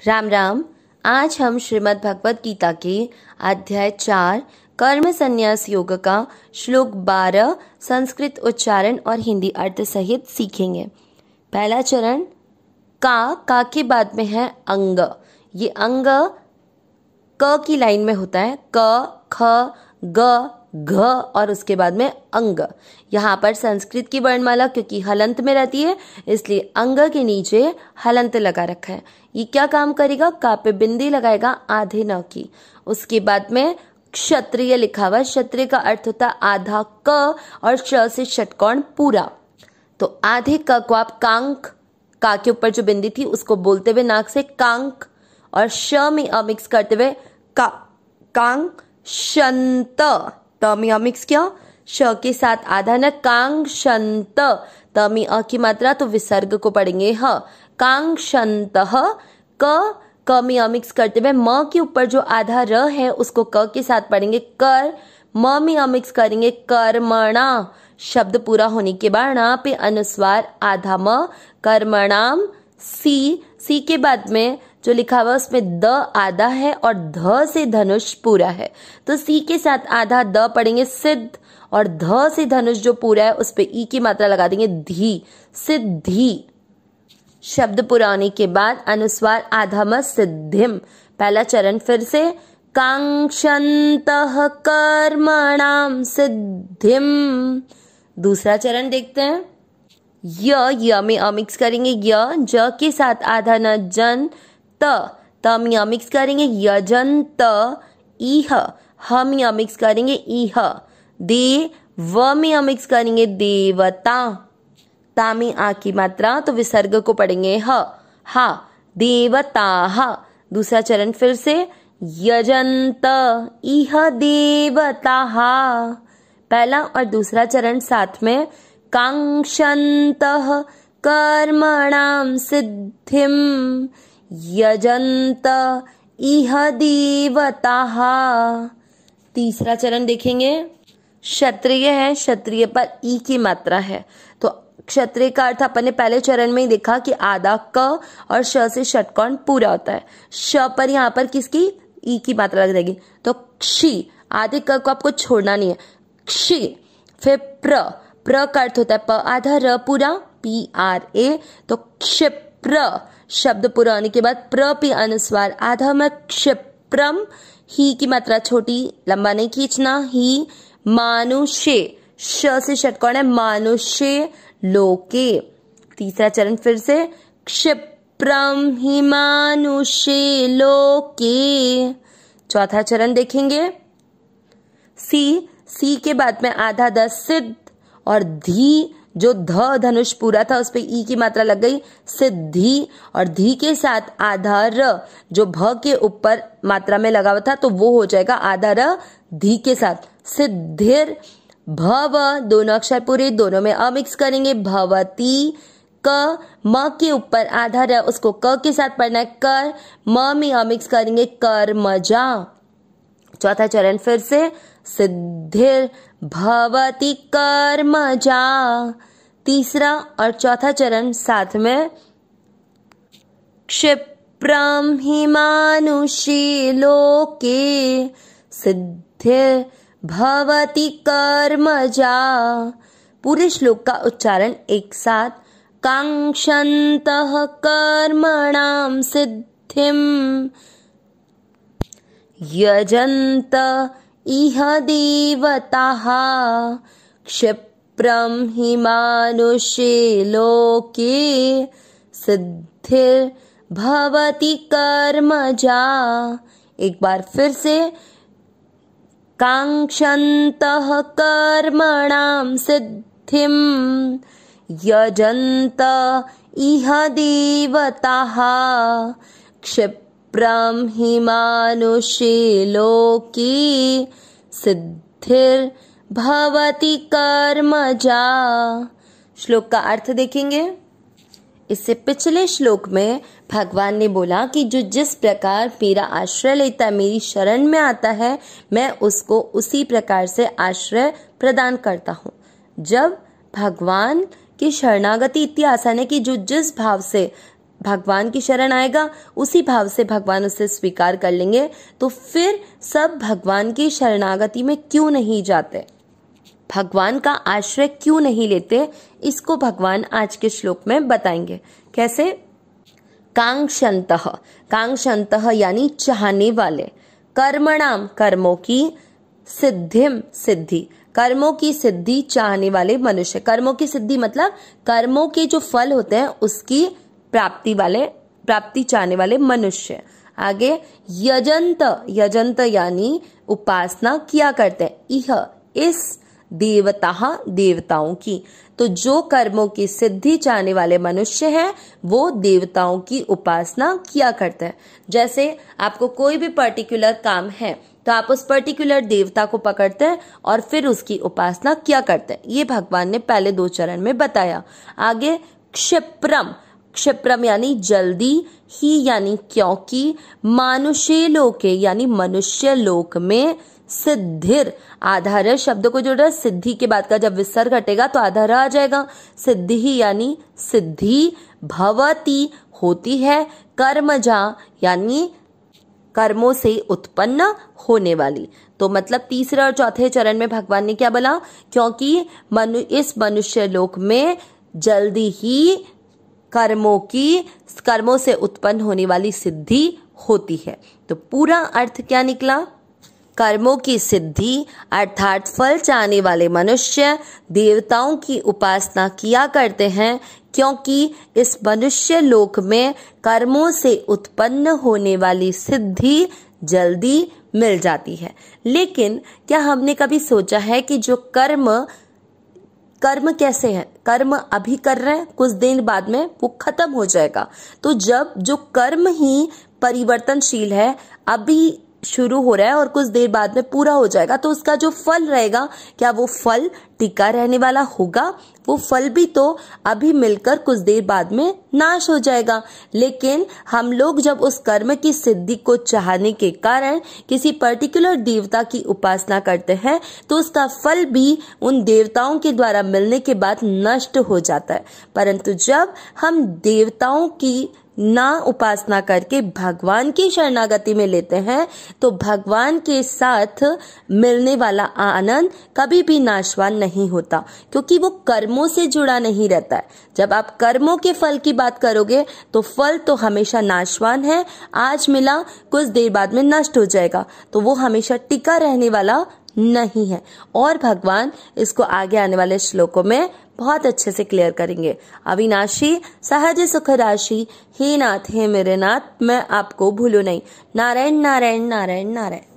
राम राम। आज हम श्रीमद् भगवद गीता के अध्याय 4 कर्म संन्यास योग का श्लोक 12 संस्कृत उच्चारण और हिंदी अर्थ सहित सीखेंगे। पहला चरण का के बाद में है अंग। ये अंग क की लाइन में होता है, क ख ग घ और उसके बाद में अंग। यहाँ पर संस्कृत की वर्णमाला क्योंकि हलंत में रहती है इसलिए अंग के नीचे हलंत लगा रखा है। ये क्या काम करेगा? का पे बिंदी लगाएगा आधे न की। उसके बाद में क्षत्रिय लिखा हुआ। क्षत्रिय का अर्थ होता है आधा क और श से षटकोण पूरा। तो आधे क को आप कांक, का के ऊपर जो बिंदी थी उसको बोलते हुए नाक से कांक और श में अ मिक्स करते हुए का कांक शंत। त में अ मिक्स किया, श के साथ आधा न कांग शंत। त में अ की मात्रा तो विसर्ग को पढ़ेंगे ह। कांग शंत क में अ मिक्स करते हुए म के ऊपर जो आधा र है उसको क के साथ पढ़ेंगे कर। म में अ मिक्स करेंगे कर्मणा। शब्द पूरा होने के बाद णा पे अनुस्वार आधा म कर्मणाम। सी के बाद में जो लिखा हुआ उसमें द आधा है और ध से धनुष पूरा है तो सी के साथ आधा द पढ़ेंगे सिद्ध और ध से धनुष जो पूरा है उस पे ई की मात्रा लगा देंगे धी, सिद्धि। शब्द पूरा होने के बाद अनुस्वार आधा म सिद्धिम। पहला चरण फिर से कांक्षन्तः कर्मणाम सिद्धिम। दूसरा चरण देखते हैं। य में अ मिक्स करेंगे य, ज के साथ आधा न जन, त में अ मिक्स करेंगे यजंत। इह, ह में अ मिक्स करेंगे इह। दे व में अ मिक्स करेंगे देवता। ता में आ की मात्रा तो विसर्ग को पढ़ेंगे ह, हा देवता हा। दूसरा चरण फिर से यजंत इह देवता हा। पहला और दूसरा चरण साथ में कांक्षन्तः कर्मणाम सिद्धिम यजंत इह देवताः। तीसरा चरण देखेंगे। क्षत्रिय है, क्षत्रिय पर ई की मात्रा है तो क्षत्रिय का अर्थ अपन ने पहले चरण में ही देखा कि आधा क और श से षटकोण पूरा होता है। श पर यहाँ पर किसकी ई की मात्रा लग जाएगी तो क्षी। आधे क को आपको छोड़ना नहीं है, क्षी। फिर प्र का अर्थ होता है प आधा र पूरा PRA तो क्षिप्र। शब्द पूरा होने के बाद प्र पे अनुस्वार आधा में क्षिप्रम। ही की मात्रा छोटी, लंबा नहीं खींचना। ही मानुष्य, श से षटकोण है मानुष्य लोके। तीसरा चरण फिर से क्षिप्रम ही मानुष्य लोके। चौथा चरण देखेंगे। सी के बाद में आधा द सिद्ध और धी जो ध धनुष पूरा था उस पे ई की मात्रा लग गई सिद्धि और धी के साथ आधा र जो भ के ऊपर मात्रा में लगा हुआ था तो वो हो जाएगा आधा र धी के साथ सिद्धिर। भव दोनों अक्षर पूरे, दोनों में अ मिक्स करेंगे भवती। क म के ऊपर आधा र उसको क के साथ पढ़ना है कर। म में अ मिक्स करेंगे कर्मजा। चौथा चरण फिर से सिद्धिर भवति कर्मजा। तीसरा और चौथा चरण साथ में क्षिप्रम हि मानुषे लोके सिद्धिर भवति कर्मजा। पूरे श्लोक का उच्चारण एक साथ। कांक्षन्तः कर्मणाम सिद्धिम यजंत इह देवताः क्षिप्रम हि मानुषे लोके सिद्धिर भवति कर्मजा। एक बार फिर से कांक्षन्तः कर्मणाम सिद्धिम यजंत इह देवताः क्षिप्रम हि मानुषे लोके सिद्धिर भवति कर्मजा। श्लोक का अर्थ देखेंगे। इससे पिछले श्लोक में भगवान ने बोला कि जो जिस प्रकार मेरा आश्रय लेता है, मेरी शरण में आता है, मैं उसको उसी प्रकार से आश्रय प्रदान करता हूँ। जब भगवान की शरणागति इतनी आसान है कि जो जिस भाव से भगवान की शरण आएगा, उसी भाव से भगवान उसे स्वीकार कर लेंगे, तो फिर सब भगवान की शरणागति में क्यों नहीं जाते, भगवान का आश्रय क्यों नहीं लेते, इसको भगवान आज के श्लोक में बताएंगे। कैसे? कांक्षन्तः, कांक्षन्तः यानी चाहने वाले, कर्मणाम कर्मों की, सिद्धिम सिद्धि, कर्मों की सिद्धि चाहने वाले मनुष्य। कर्मों की सिद्धि मतलब कर्मों के जो फल होते हैं उसकी प्राप्ति चाहने वाले मनुष्य। आगे यजंत, यजंत यानी उपासना किया करते हैं, यह इस देवता देवताओं की। तो जो कर्मों की सिद्धि चाहने वाले मनुष्य हैं वो देवताओं की उपासना किया करते हैं। जैसे आपको कोई भी पर्टिकुलर काम है तो आप उस पर्टिकुलर देवता को पकड़ते हैं और फिर उसकी उपासना किया करते हैं। ये भगवान ने पहले 2 चरण में बताया। आगे क्षिप्रम, क्षिप्रम यानी जल्दी ही यानी क्योंकि, मानुषे लोके यानी मनुष्य लोक में, सिद्धिर, आधार शब्द को जोड़ रहा है, सिद्धि के बाद का जब विसर्ग हटेगा तो आधार आ जाएगा, सिद्धि ही यानी सिद्धि, भवती होती है, कर्मजा यानी कर्मों से उत्पन्न होने वाली। तो मतलब तीसरे और चौथे चरण में भगवान ने क्या बोला, क्योंकि इस मनुष्य लोक में जल्दी ही कर्मों से उत्पन्न होने वाली सिद्धि होती है। तो पूरा अर्थ क्या निकला? कर्मों की सिद्धि अर्थात फल चाहने वाले मनुष्य देवताओं की उपासना किया करते हैं, क्योंकि इस मनुष्य लोक में कर्मों से उत्पन्न होने वाली सिद्धि जल्दी मिल जाती है। लेकिन क्या हमने कभी सोचा है कि जो कर्म कैसे है? कर्म अभी कर रहे हैं, कुछ दिन बाद में वो खत्म हो जाएगा। तो जब जो कर्म ही परिवर्तनशील है, अभी शुरू हो रहा है और कुछ देर बाद में पूरा हो जाएगा, तो उसका जो फल रहेगा, क्या वो फल टिका रहने वाला होगा? वो फल भी तो अभी मिलकर कुछ देर बाद में नाश हो जाएगा। लेकिन हम लोग जब उस कर्म की सिद्धि को चाहने के कारण किसी पर्टिकुलर देवता की उपासना करते हैं तो उसका फल भी उन देवताओं के द्वारा मिलने के बाद नष्ट हो जाता है। परंतु जब हम देवताओं की ना उपासना करके भगवान की शरणागति में लेते हैं तो भगवान के साथ मिलने वाला आनंद कभी भी नाशवान नहीं होता, क्योंकि वो कर्मों से जुड़ा नहीं रहता है। जब आप कर्मों के फल की बात करोगे तो फल तो हमेशा नाशवान है, आज मिला कुछ देर बाद में नष्ट हो जाएगा, तो वो हमेशा टिका रहने वाला नहीं है। और भगवान इसको आगे आने वाले श्लोकों में बहुत अच्छे से क्लियर करेंगे। अविनाशी सहज सुख राशि, हे नाथ हे मेरे नाथ, मैं आपको भूलू नहीं। नारायण नारायण नारायण नारायण।